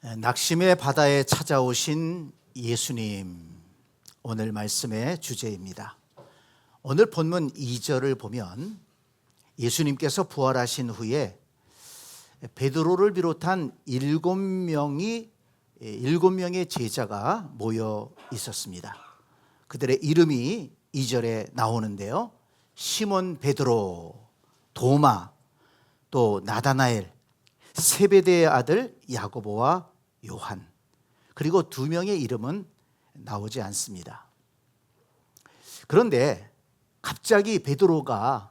낙심의 바다에 찾아오신 예수님, 오늘 말씀의 주제입니다. 오늘 본문 2절을 보면 예수님께서 부활하신 후에 베드로를 비롯한 7명의 제자가 모여 있었습니다. 그들의 이름이 2절에 나오는데요. 시몬 베드로, 도마, 또 나다나엘, 세베대의 아들 야고보와 요한, 그리고 2명의 이름은 나오지 않습니다. 그런데 갑자기 베드로가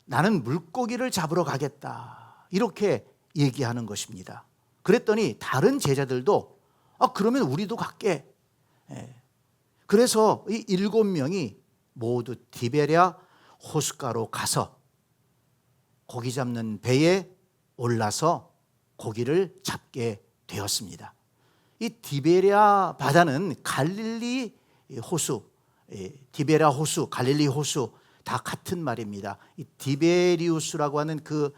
나는 물고기를 잡으러 가겠다 이렇게 얘기하는 것입니다. 그랬더니 다른 제자들도 그러면 우리도 갈게. 그래서 이 7명이 모두 디베랴 호숫가로 가서 고기 잡는 배에 올라서 고기를 잡게 되었습니다. 이 디베랴 바다는 갈릴리 호수, 디베랴 호수, 갈릴리 호수 다 같은 말입니다. 이 디베리우스라고 하는 그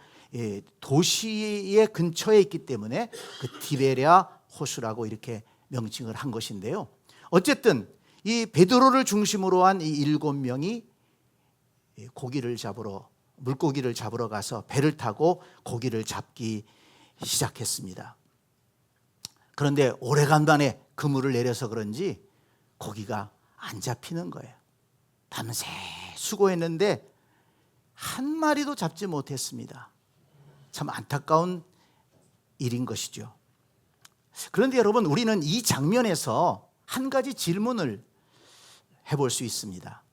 도시의 근처에 있기 때문에 그 디베랴 호수라고 이렇게 명칭을 한 것인데요. 어쨌든 이 베드로를 중심으로 한 이 7명이 물고기를 잡으러 가서 배를 타고 고기를 잡기 시작했습니다. 그런데 오래간만에 그물을 내려서 그런지 고기가 안 잡히는 거예요. 밤새 수고했는데 한 마리도 잡지 못했습니다. 참 안타까운 일인 것이죠. 그런데 여러분, 우리는 이 장면에서 한 가지 질문을 해볼 수 있습니다.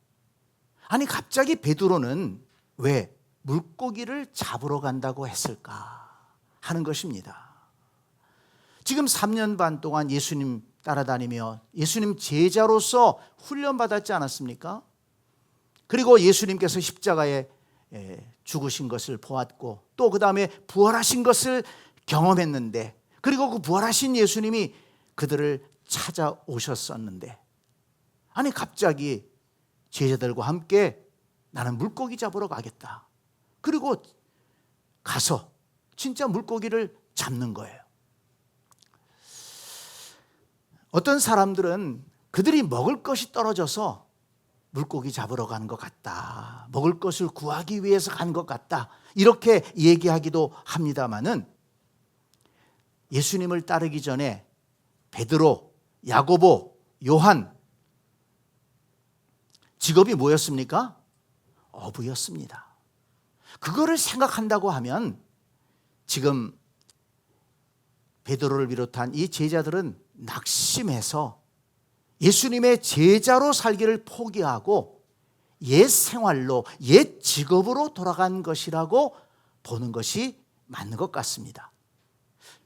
아니, 갑자기 베드로는 왜 물고기를 잡으러 간다고 했을까 하는 것입니다. 지금 3년 반 동안 예수님 따라다니며 예수님 제자로서 훈련받았지 않았습니까? 그리고 예수님께서 십자가에 죽으신 것을 보았고 또 그 다음에 부활하신 것을 경험했는데, 그리고 그 부활하신 예수님이 그들을 찾아오셨었는데, 아니 갑자기 제자들과 함께 나는 물고기 잡으러 가겠다. 그리고 가서 진짜 물고기를 잡는 거예요. 어떤 사람들은 그들이 먹을 것이 떨어져서 물고기 잡으러 간 것 같다, 먹을 것을 구하기 위해서 간 것 같다, 이렇게 얘기하기도 합니다마는 예수님을 따르기 전에 베드로, 야고보, 요한 직업이 뭐였습니까? 어부였습니다. 그거를 생각한다고 하면 지금 베드로를 비롯한 이 제자들은 낙심해서 예수님의 제자로 살기를 포기하고 옛 생활로, 옛 직업으로 돌아간 것이라고 보는 것이 맞는 것 같습니다.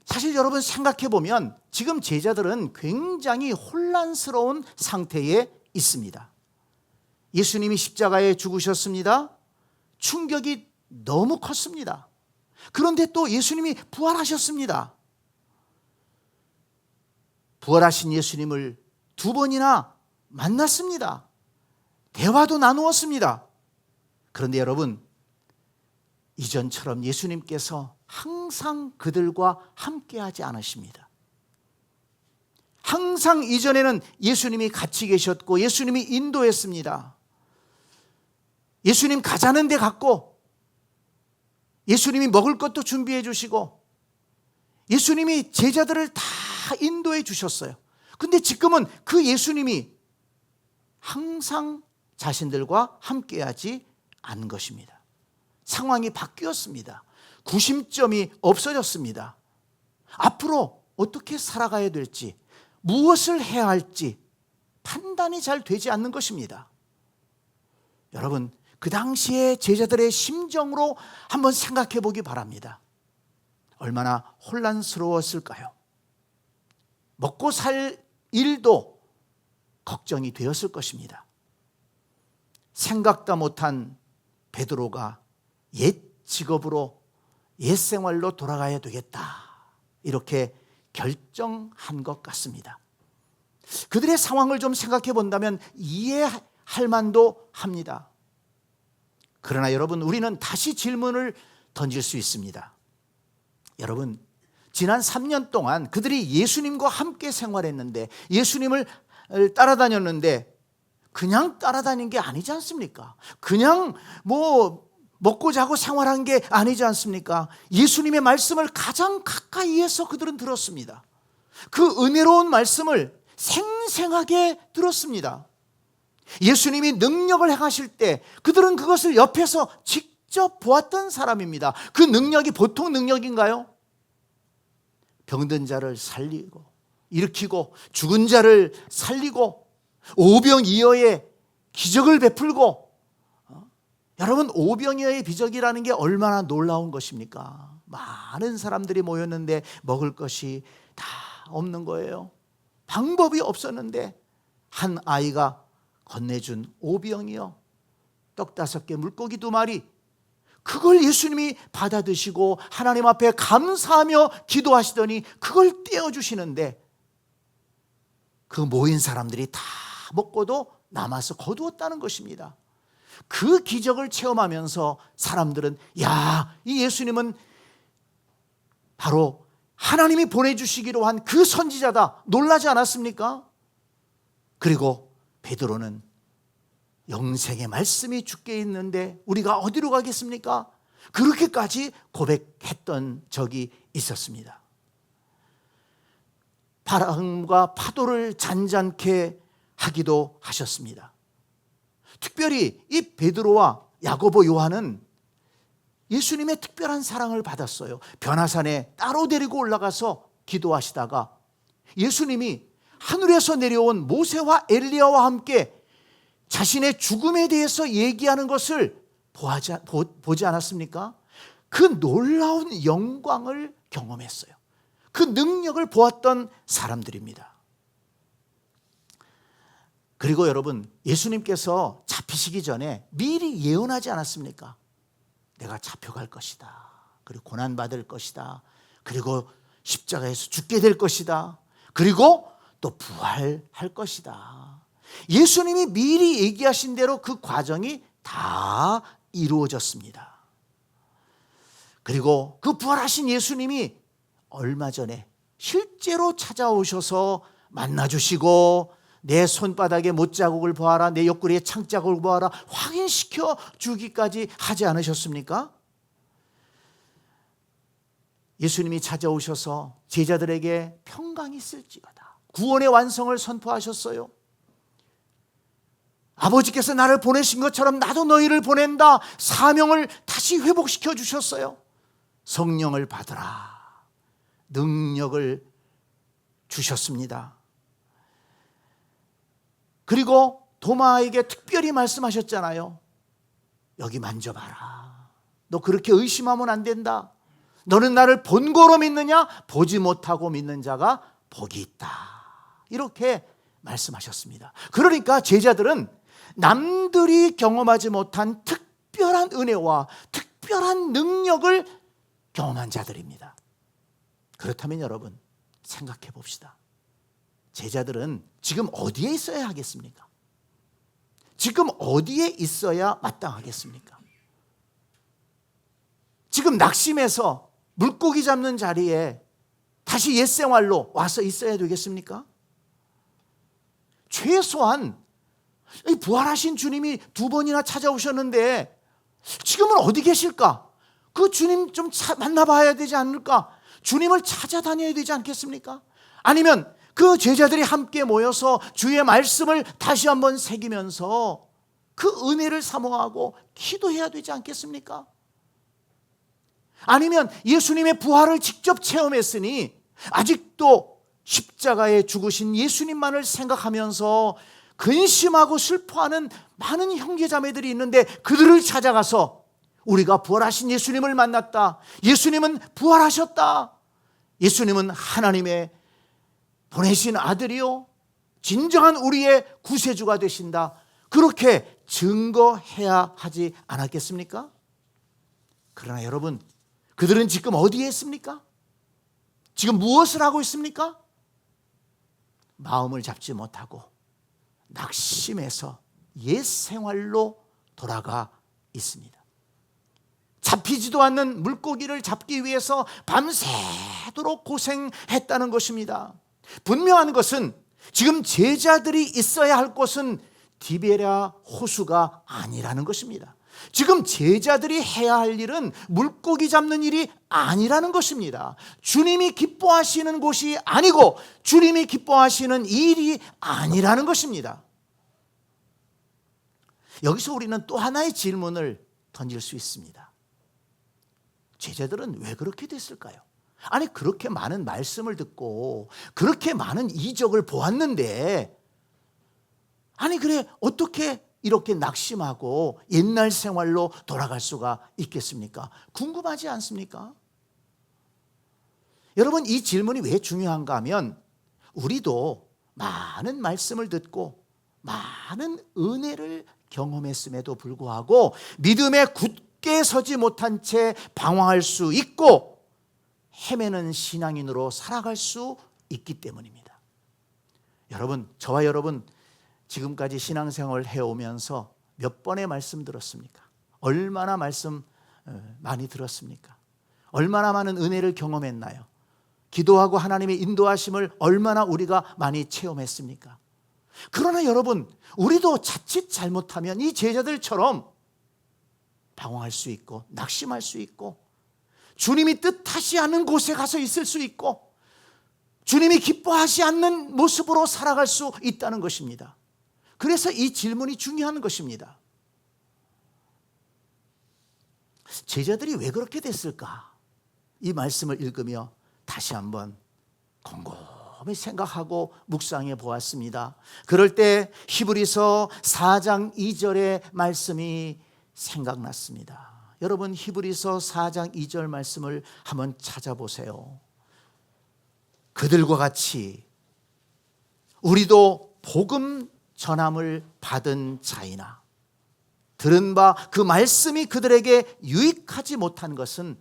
사실 여러분 생각해 보면 지금 제자들은 굉장히 혼란스러운 상태에 있습니다. 예수님이 십자가에 죽으셨습니다. 충격이 너무 컸습니다. 그런데 또 예수님이 부활하셨습니다. 부활하신 예수님을 2번이나 만났습니다. 대화도 나누었습니다. 그런데 여러분, 이전처럼 예수님께서 항상 그들과 함께하지 않으십니다. 항상 이전에는 예수님이 같이 계셨고 예수님이 인도했습니다. 예수님 가자는 데 갔고 예수님이 먹을 것도 준비해 주시고 예수님이 제자들을 다 인도해 주셨어요. 근데 지금은 그 예수님이 항상 자신들과 함께하지 않은 것입니다. 상황이 바뀌었습니다. 구심점이 없어졌습니다. 앞으로 어떻게 살아가야 될지, 무엇을 해야 할지 판단이 잘 되지 않는 것입니다. 여러분, 그 당시에 제자들의 심정으로 한번 생각해 보기 바랍니다. 얼마나 혼란스러웠을까요? 먹고 살 일도 걱정이 되었을 것입니다. 생각도 못한 베드로가 옛 직업으로, 옛 생활로 돌아가야 되겠다, 이렇게 결정한 것 같습니다. 그들의 상황을 좀 생각해 본다면 이해할 만도 합니다. 그러나 여러분, 우리는 다시 질문을 던질 수 있습니다. 여러분, 지난 3년 동안 그들이 예수님과 함께 생활했는데, 예수님을 따라다녔는데 그냥 따라다닌 게 아니지 않습니까? 그냥 먹고 자고 생활한 게 아니지 않습니까? 예수님의 말씀을 가장 가까이에서 그들은 들었습니다. 그 은혜로운 말씀을 생생하게 들었습니다. 예수님이 능력을 행하실 때 그들은 그것을 옆에서 직접 보았던 사람입니다. 그 능력이 보통 능력인가요? 병든 자를 살리고 일으키고 죽은 자를 살리고 오병이어의 기적을 베풀고, 여러분, 오병이어의 기적이라는 게 얼마나 놀라운 것입니까? 많은 사람들이 모였는데 먹을 것이 다 없는 거예요. 방법이 없었는데 한 아이가 건네준 오병이어, 떡 5개 물고기 2마리, 그걸 예수님이 받아 드시고 하나님 앞에 감사하며 기도하시더니 그걸 떼어주시는데, 그 모인 사람들이 다 먹고도 남아서 거두었다는 것입니다. 그 기적을 체험하면서 사람들은, 야, 이 예수님은 바로 하나님이 보내주시기로 한 그 선지자다, 놀라지 않았습니까? 그리고 베드로는 영생의 말씀이 주께 있는데 우리가 어디로 가겠습니까? 그렇게까지 고백했던 적이 있었습니다. 바람과 파도를 잔잔케 하기도 하셨습니다. 특별히 이 베드로와 야고보, 요한은 예수님의 특별한 사랑을 받았어요. 변화산에 따로 데리고 올라가서 기도하시다가 예수님이 하늘에서 내려온 모세와 엘리야와 함께 자신의 죽음에 대해서 얘기하는 것을 보지 않았습니까? 그 놀라운 영광을 경험했어요. 그 능력을 보았던 사람들입니다. 그리고 여러분, 예수님께서 잡히시기 전에 미리 예언하지 않았습니까? 내가 잡혀갈 것이다. 그리고 고난받을 것이다. 그리고 십자가에서 죽게 될 것이다. 그리고 또 부활할 것이다. 예수님이 미리 얘기하신 대로 그 과정이 다 이루어졌습니다. 그리고 그 부활하신 예수님이 얼마 전에 실제로 찾아오셔서 만나주시고, 내 손바닥에 못자국을 보아라, 내 옆구리에 창자국을 보아라 확인시켜 주기까지 하지 않으셨습니까? 예수님이 찾아오셔서 제자들에게 평강이 있을지어다, 구원의 완성을 선포하셨어요. 아버지께서 나를 보내신 것처럼 나도 너희를 보낸다, 사명을 다시 회복시켜 주셨어요. 성령을 받으라, 능력을 주셨습니다. 그리고 도마에게 특별히 말씀하셨잖아요. 여기 만져봐라. 너 그렇게 의심하면 안 된다. 너는 나를 본고로 믿느냐? 보지 못하고 믿는 자가 복이 있다. 이렇게 말씀하셨습니다. 그러니까 제자들은 남들이 경험하지 못한 특별한 은혜와 특별한 능력을 경험한 자들입니다. 그렇다면 여러분, 생각해 봅시다. 제자들은 지금 어디에 있어야 하겠습니까? 지금 어디에 있어야 마땅하겠습니까? 지금 낙심해서 물고기 잡는 자리에 다시 옛생활로 와서 있어야 되겠습니까? 최소한 부활하신 주님이 2번이나 찾아오셨는데 지금은 어디 계실까? 그 주님 좀 만나봐야 되지 않을까? 주님을 찾아다녀야 되지 않겠습니까? 아니면 그 제자들이 함께 모여서 주의 말씀을 다시 한번 새기면서 그 은혜를 사모하고 기도해야 되지 않겠습니까? 아니면 예수님의 부활을 직접 체험했으니 아직도 십자가에 죽으신 예수님만을 생각하면서 근심하고 슬퍼하는 많은 형제자매들이 있는데, 그들을 찾아가서 우리가 부활하신 예수님을 만났다, 예수님은 부활하셨다, 예수님은 하나님의 보내신 아들이요 진정한 우리의 구세주가 되신다, 그렇게 증거해야 하지 않았겠습니까? 그러나 여러분, 그들은 지금 어디에 있습니까? 지금 무엇을 하고 있습니까? 마음을 잡지 못하고 낙심해서 옛 생활로 돌아가 있습니다. 잡히지도 않는 물고기를 잡기 위해서 밤새도록 고생했다는 것입니다. 분명한 것은 지금 제자들이 있어야 할 곳은 디베랴 호수가 아니라는 것입니다. 지금 제자들이 해야 할 일은 물고기 잡는 일이 아니라는 것입니다. 주님이 기뻐하시는 곳이 아니고 주님이 기뻐하시는 일이 아니라는 것입니다. 여기서 우리는 또 하나의 질문을 던질 수 있습니다. 제자들은 왜 그렇게 됐을까요? 아니, 그렇게 많은 말씀을 듣고 그렇게 많은 이적을 보았는데, 아니 그래 어떻게 이렇게 낙심하고 옛날 생활로 돌아갈 수가 있겠습니까? 궁금하지 않습니까? 여러분, 이 질문이 왜 중요한가 하면 우리도 많은 말씀을 듣고 많은 은혜를 경험했음에도 불구하고 믿음에 굳게 서지 못한 채 방황할 수 있고 헤매는 신앙인으로 살아갈 수 있기 때문입니다. 여러분, 저와 여러분 지금까지 신앙생활을 해오면서 몇 번의 말씀 들었습니까? 얼마나 말씀 많이 들었습니까? 얼마나 많은 은혜를 경험했나요? 기도하고 하나님의 인도하심을 얼마나 우리가 많이 체험했습니까? 그러나 여러분, 우리도 자칫 잘못하면 이 제자들처럼 방황할 수 있고 낙심할 수 있고 주님이 뜻하지 않는 곳에 가서 있을 수 있고 주님이 기뻐하지 않는 모습으로 살아갈 수 있다는 것입니다. 그래서 이 질문이 중요한 것입니다. 제자들이 왜 그렇게 됐을까? 이 말씀을 읽으며 다시 한번 곰곰이 생각하고 묵상해 보았습니다. 그럴 때 히브리서 4장 2절의 말씀이 생각났습니다. 여러분, 히브리서 4장 2절 말씀을 한번 찾아보세요. 그들과 같이 우리도 복음 전함을 받은 자이나 들은 바 그 말씀이 그들에게 유익하지 못한 것은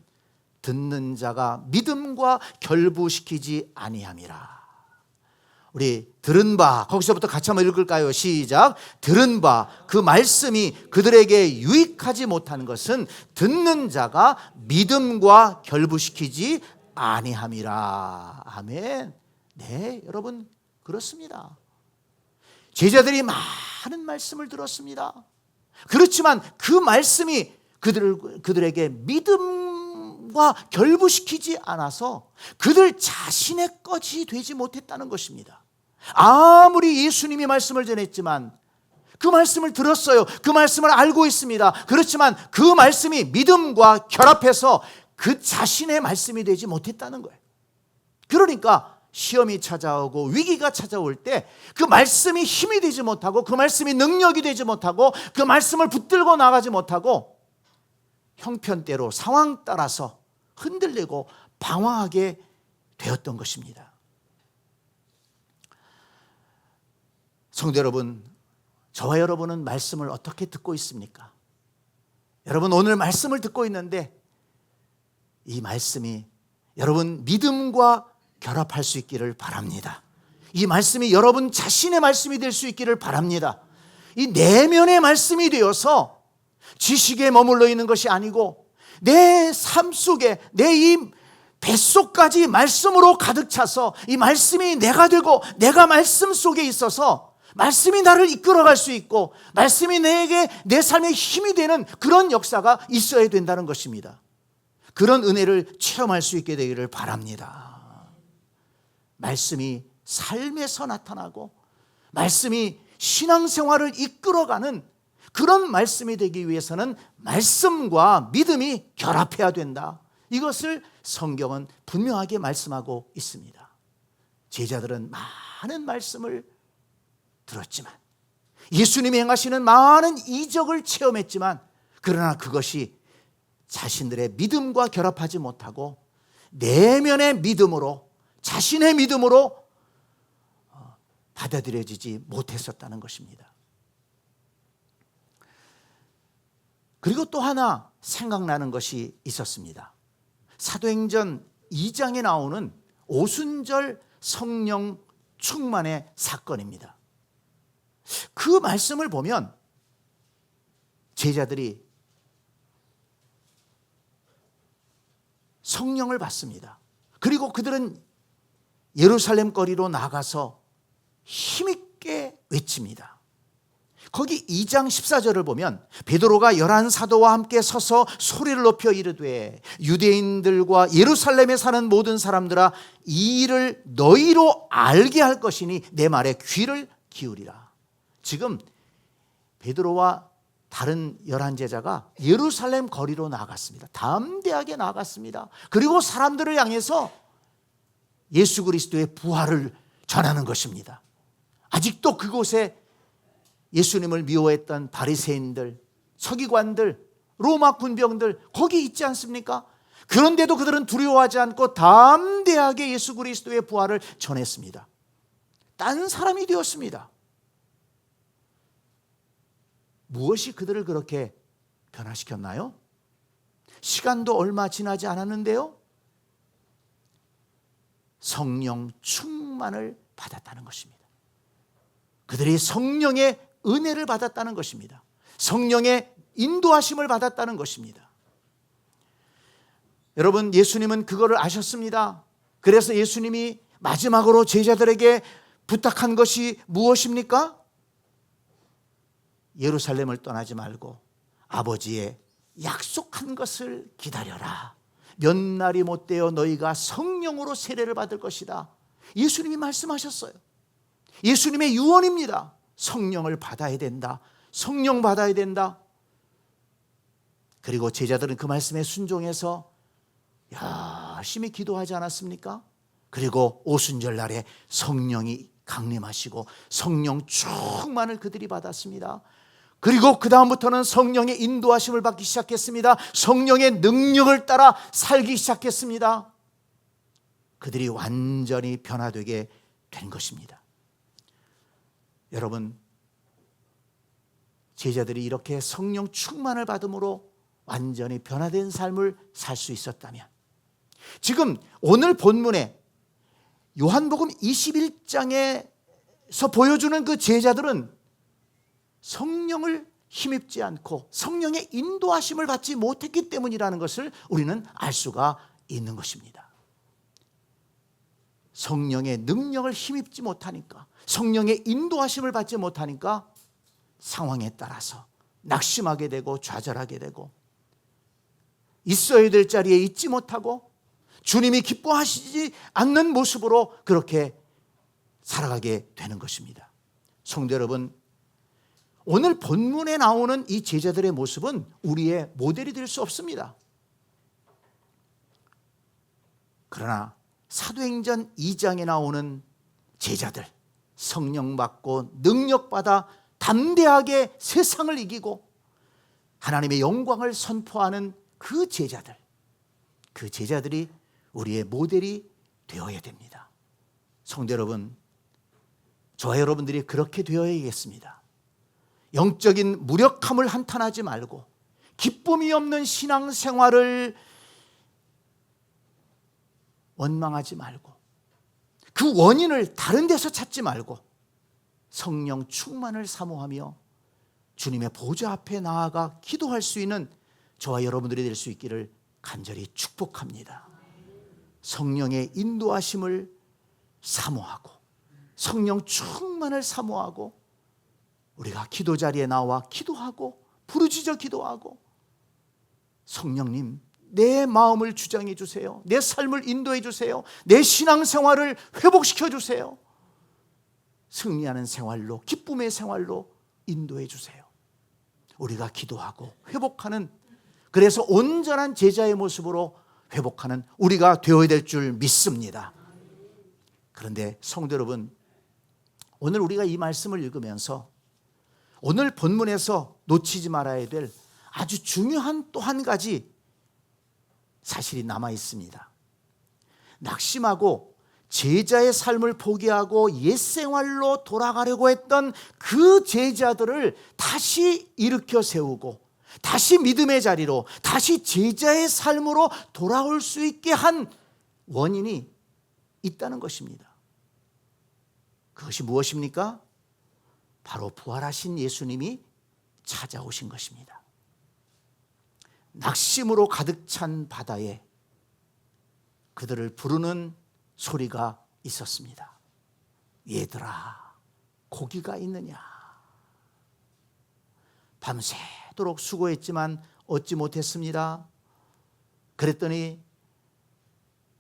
듣는 자가 믿음과 결부시키지 아니함이라. 우리 들은 바, 거기서부터 같이 한번 읽을까요? 시작. 들은 바 그 말씀이 그들에게 유익하지 못한 것은 듣는 자가 믿음과 결부시키지 아니함이라. 아멘. 네, 여러분, 그렇습니다. 제자들이 많은 말씀을 들었습니다. 그렇지만 그 말씀이 그들에게 믿음과 결부시키지 않아서 그들 자신의 것이 되지 못했다는 것입니다. 아무리 예수님이 말씀을 전했지만, 그 말씀을 들었어요. 그 말씀을 알고 있습니다. 그렇지만 그 말씀이 믿음과 결합해서 그 자신의 말씀이 되지 못했다는 거예요. 그러니까 시험이 찾아오고 위기가 찾아올 때 그 말씀이 힘이 되지 못하고 그 말씀이 능력이 되지 못하고 그 말씀을 붙들고 나가지 못하고 형편대로 상황 따라서 흔들리고 방황하게 되었던 것입니다. 성도 여러분, 저와 여러분은 말씀을 어떻게 듣고 있습니까? 여러분, 오늘 말씀을 듣고 있는데 이 말씀이 여러분 믿음과 결합할 수 있기를 바랍니다. 이 말씀이 여러분 자신의 말씀이 될 수 있기를 바랍니다. 이 내면의 말씀이 되어서 지식에 머물러 있는 것이 아니고 내 삶 속에 내 이 뱃속까지 말씀으로 가득 차서 이 말씀이 내가 되고 내가 말씀 속에 있어서 말씀이 나를 이끌어갈 수 있고 말씀이 내게 내 삶의 힘이 되는 그런 역사가 있어야 된다는 것입니다. 그런 은혜를 체험할 수 있게 되기를 바랍니다. 말씀이 삶에서 나타나고 말씀이 신앙생활을 이끌어가는 그런 말씀이 되기 위해서는 말씀과 믿음이 결합해야 된다. 이것을 성경은 분명하게 말씀하고 있습니다. 제자들은 많은 말씀을 들었지만 예수님이 행하시는 많은 이적을 체험했지만 그러나 그것이 자신들의 믿음과 결합하지 못하고 내면의 믿음으로 자신의 믿음으로 받아들여지지 못했었다는 것입니다. 그리고 또 하나 생각나는 것이 있었습니다. 사도행전 2장에 나오는 오순절 성령 충만의 사건입니다. 그 말씀을 보면 제자들이 성령을 받습니다. 그리고 그들은 예루살렘 거리로 나가서 힘있게 외칩니다. 거기 2장 14절을 보면 베드로가 11사도와 함께 서서 소리를 높여 이르되 유대인들과 예루살렘에 사는 모든 사람들아 이 일을 너희로 알게 할 것이니 내 말에 귀를 기울이라. 지금 베드로와 다른 11제자가 예루살렘 거리로 나갔습니다. 담대하게 나갔습니다. 그리고 사람들을 향해서 예수 그리스도의 부활을 전하는 것입니다. 아직도 그곳에 예수님을 미워했던 바리새인들, 서기관들, 로마 군병들 거기 있지 않습니까? 그런데도 그들은 두려워하지 않고 담대하게 예수 그리스도의 부활을 전했습니다. 딴 사람이 되었습니다. 무엇이 그들을 그렇게 변화시켰나요? 시간도 얼마 지나지 않았는데요, 성령 충만을 받았다는 것입니다. 그들이 성령의 은혜를 받았다는 것입니다. 성령의 인도하심을 받았다는 것입니다. 여러분, 예수님은 그거를 아셨습니다. 그래서 예수님이 마지막으로 제자들에게 부탁한 것이 무엇입니까? 예루살렘을 떠나지 말고 아버지의 약속한 것을 기다려라. 몇 날이 못되어 너희가 성령으로 세례를 받을 것이다. 예수님이 말씀하셨어요. 예수님의 유언입니다. 성령을 받아야 된다. 성령 받아야 된다. 그리고 제자들은 그 말씀에 순종해서 열심히 기도하지 않았습니까? 그리고 오순절 날에 성령이 강림하시고 성령 충만을 그들이 받았습니다. 그리고 그 다음부터는 성령의 인도하심을 받기 시작했습니다. 성령의 능력을 따라 살기 시작했습니다. 그들이 완전히 변화되게 된 것입니다. 여러분, 제자들이 이렇게 성령 충만을 받음으로 완전히 변화된 삶을 살 수 있었다면, 지금 오늘 본문에 요한복음 21장에서 보여주는 그 제자들은 성령을 힘입지 않고 성령의 인도하심을 받지 못했기 때문이라는 것을 우리는 알 수가 있는 것입니다. 성령의 능력을 힘입지 못하니까, 성령의 인도하심을 받지 못하니까 상황에 따라서 낙심하게 되고 좌절하게 되고 있어야 될 자리에 있지 못하고 주님이 기뻐하시지 않는 모습으로 그렇게 살아가게 되는 것입니다. 성도 여러분, 오늘 본문에 나오는 이 제자들의 모습은 우리의 모델이 될 수 없습니다. 그러나 사도행전 2장에 나오는 제자들, 성령 받고 능력 받아 담대하게 세상을 이기고 하나님의 영광을 선포하는 그 제자들이 우리의 모델이 되어야 됩니다. 성도 여러분, 저와 여러분들이 그렇게 되어야겠습니다. 영적인 무력함을 한탄하지 말고 기쁨이 없는 신앙생활을 원망하지 말고 그 원인을 다른 데서 찾지 말고 성령 충만을 사모하며 주님의 보좌 앞에 나아가 기도할 수 있는 저와 여러분들이 될 수 있기를 간절히 축복합니다. 성령의 인도하심을 사모하고 성령 충만을 사모하고 우리가 기도 자리에 나와 기도하고 부르짖어 기도하고 성령님, 내 마음을 주장해 주세요. 내 삶을 인도해 주세요. 내 신앙생활을 회복시켜 주세요. 승리하는 생활로, 기쁨의 생활로 인도해 주세요. 우리가 기도하고 회복하는, 그래서 온전한 제자의 모습으로 회복하는 우리가 되어야 될 줄 믿습니다. 그런데 성도 여러분, 오늘 우리가 이 말씀을 읽으면서 오늘 본문에서 놓치지 말아야 될 아주 중요한 또 한 가지 사실이 남아 있습니다. 낙심하고 제자의 삶을 포기하고 옛 생활로 돌아가려고 했던 그 제자들을 다시 일으켜 세우고 다시 믿음의 자리로, 다시 제자의 삶으로 돌아올 수 있게 한 원인이 있다는 것입니다. 그것이 무엇입니까? 바로 부활하신 예수님이 찾아오신 것입니다. 낙심으로 가득 찬 바다에 그들을 부르는 소리가 있었습니다. 얘들아, 고기가 있느냐? 밤새도록 수고했지만 얻지 못했습니다. 그랬더니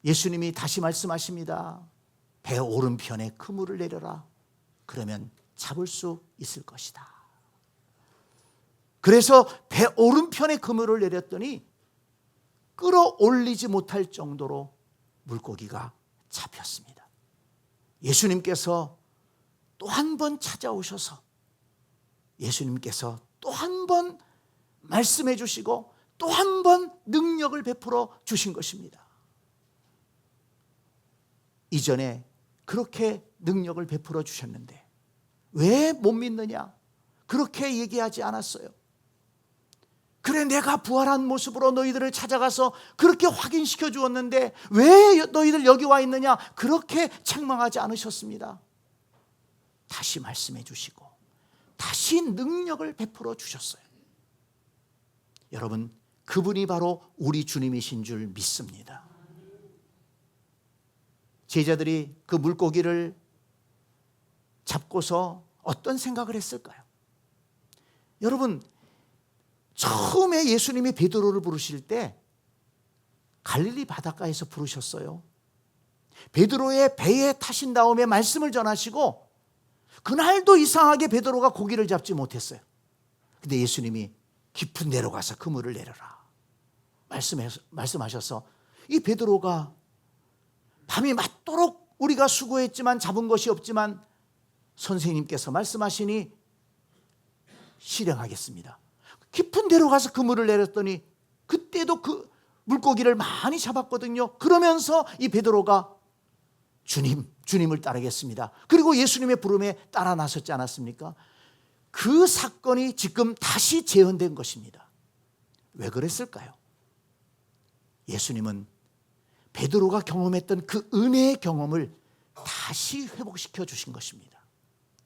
예수님이 다시 말씀하십니다. 배 오른편에 그물을 내려라. 그러면 잡을 수 있을 것이다. 그래서 배 오른편에 그물을 내렸더니 끌어올리지 못할 정도로 물고기가 잡혔습니다. 예수님께서 또 한 번 찾아오셔서 예수님께서 또 한 번 말씀해 주시고 또 한 번 능력을 베풀어 주신 것입니다. 이전에 그렇게 능력을 베풀어 주셨는데 왜 못 믿느냐? 그렇게 얘기하지 않았어요. 그래, 내가 부활한 모습으로 너희들을 찾아가서 그렇게 확인시켜 주었는데 왜 너희들 여기 와 있느냐? 그렇게 책망하지 않으셨습니다. 다시 말씀해 주시고 다시 능력을 베풀어 주셨어요. 여러분, 그분이 바로 우리 주님이신 줄 믿습니다. 제자들이 그 물고기를 잡고서 어떤 생각을 했을까요? 여러분, 처음에 예수님이 베드로를 부르실 때 갈릴리 바닷가에서 부르셨어요. 베드로의 배에 타신 다음에 말씀을 전하시고 그날도 이상하게 베드로가 고기를 잡지 못했어요. 근데 예수님이 깊은 데로 가서 그물을 내려라 말씀하셔서 이 베드로가 밤이 맞도록 우리가 수고했지만 잡은 것이 없지만 선생님께서 말씀하시니 실행하겠습니다. 깊은 데로 가서 그물을 내렸더니 그때도 그 물고기를 많이 잡았거든요. 그러면서 이 베드로가 주님을 따르겠습니다. 그리고 예수님의 부름에 따라 나섰지 않았습니까? 그 사건이 지금 다시 재현된 것입니다. 왜 그랬을까요? 예수님은 베드로가 경험했던 그 은혜의 경험을 다시 회복시켜 주신 것입니다.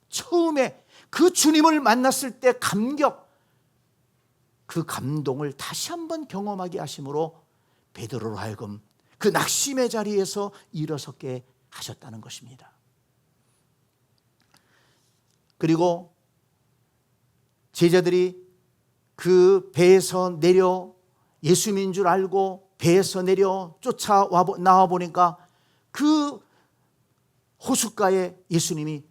처음에 그 주님을 만났을 때 그 감동을 다시 한번 경험하게 하심으로 베드로로 하여금 그 낙심의 자리에서 일어서게 하셨다는 것입니다. 그리고 제자들이 그 배에서 내려 예수님인 줄 알고 배에서 내려 나와 보니까 그 호숫가에 예수님이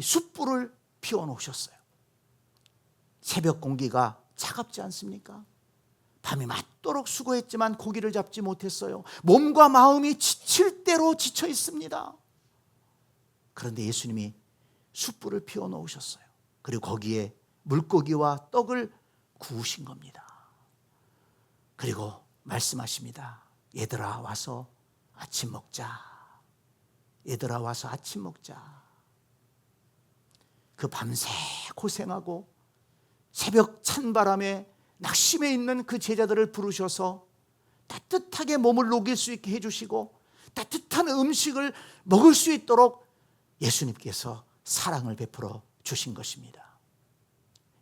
숯불을 피워놓으셨어요. 새벽 공기가 차갑지 않습니까? 밤이 맞도록 수고했지만 고기를 잡지 못했어요. 몸과 마음이 지칠 대로 지쳐 있습니다. 그런데 예수님이 숯불을 피워놓으셨어요. 그리고 거기에 물고기와 떡을 구우신 겁니다. 그리고 말씀하십니다. 얘들아 와서 아침 먹자. 얘들아 와서 아침 먹자. 그 밤새 고생하고 새벽 찬바람에 낙심해 있는 그 제자들을 부르셔서 따뜻하게 몸을 녹일 수 있게 해주시고 따뜻한 음식을 먹을 수 있도록 예수님께서 사랑을 베풀어 주신 것입니다.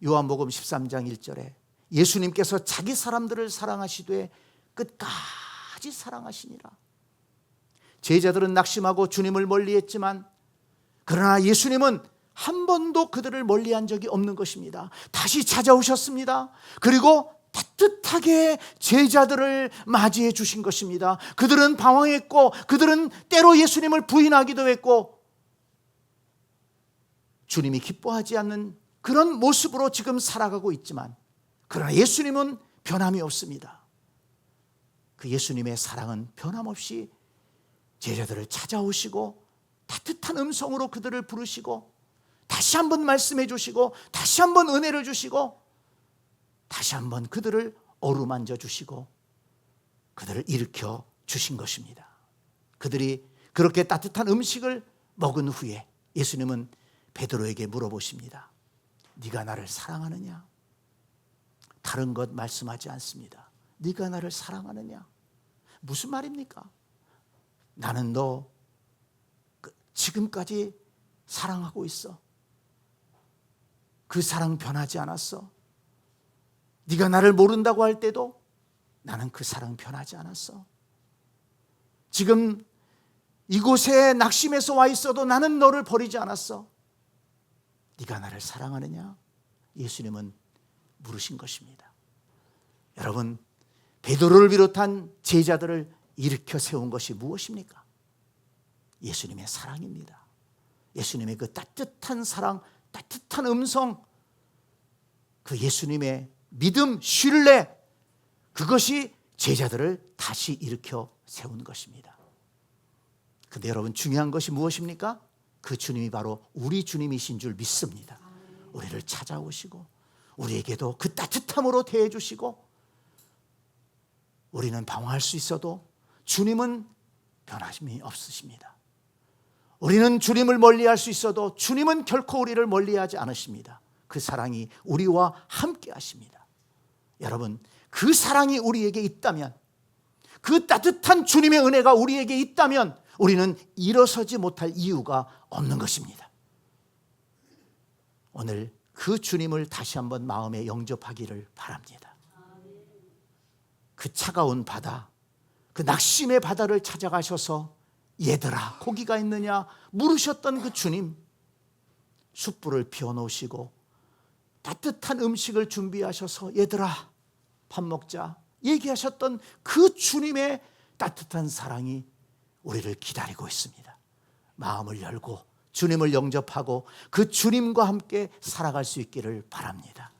요한복음 13장 1절에 예수님께서 자기 사람들을 사랑하시되 끝까지 사랑하시니라. 제자들은 낙심하고 주님을 멀리했지만 그러나 예수님은 한 번도 그들을 멀리한 적이 없는 것입니다. 다시 찾아오셨습니다. 그리고 따뜻하게 제자들을 맞이해 주신 것입니다. 그들은 방황했고 그들은 때로 예수님을 부인하기도 했고 주님이 기뻐하지 않는 그런 모습으로 지금 살아가고 있지만 그러나 예수님은 변함이 없습니다. 그 예수님의 사랑은 변함없이 제자들을 찾아오시고 따뜻한 음성으로 그들을 부르시고 다시 한번 말씀해 주시고 다시 한번 은혜를 주시고 다시 한번 그들을 어루만져 주시고 그들을 일으켜 주신 것입니다. 그들이 그렇게 따뜻한 음식을 먹은 후에 예수님은 베드로에게 물어보십니다. 네가 나를 사랑하느냐? 다른 것 말씀하지 않습니다. 네가 나를 사랑하느냐? 무슨 말입니까? 나는 너 지금까지 사랑하고 있어. 그 사랑 변하지 않았어. 네가 나를 모른다고 할 때도 나는 그 사랑 변하지 않았어. 지금 이곳에 낙심해서 와 있어도 나는 너를 버리지 않았어. 네가 나를 사랑하느냐? 예수님은 물으신 것입니다. 여러분, 베드로를 비롯한 제자들을 일으켜 세운 것이 무엇입니까? 예수님의 사랑입니다. 예수님의 그 따뜻한 사랑, 따뜻한 음성, 그 예수님의 믿음, 신뢰, 그것이 제자들을 다시 일으켜 세운 것입니다. 그런데 여러분, 중요한 것이 무엇입니까? 그 주님이 바로 우리 주님이신 줄 믿습니다. 우리를 찾아오시고 우리에게도 그 따뜻함으로 대해 주시고, 우리는 방황할 수 있어도 주님은 변함이 없으십니다. 우리는 주님을 멀리할 수 있어도 주님은 결코 우리를 멀리하지 않으십니다. 그 사랑이 우리와 함께 하십니다. 여러분, 그 사랑이 우리에게 있다면, 그 따뜻한 주님의 은혜가 우리에게 있다면 우리는 일어서지 못할 이유가 없는 것입니다. 오늘 그 주님을 다시 한번 마음에 영접하기를 바랍니다. 그 차가운 바다, 그 낙심의 바다를 찾아가셔서 얘들아 고기가 있느냐 물으셨던 그 주님, 숯불을 피워놓으시고 따뜻한 음식을 준비하셔서 얘들아 밥 먹자 얘기하셨던 그 주님의 따뜻한 사랑이 우리를 기다리고 있습니다. 마음을 열고 주님을 영접하고 그 주님과 함께 살아갈 수 있기를 바랍니다.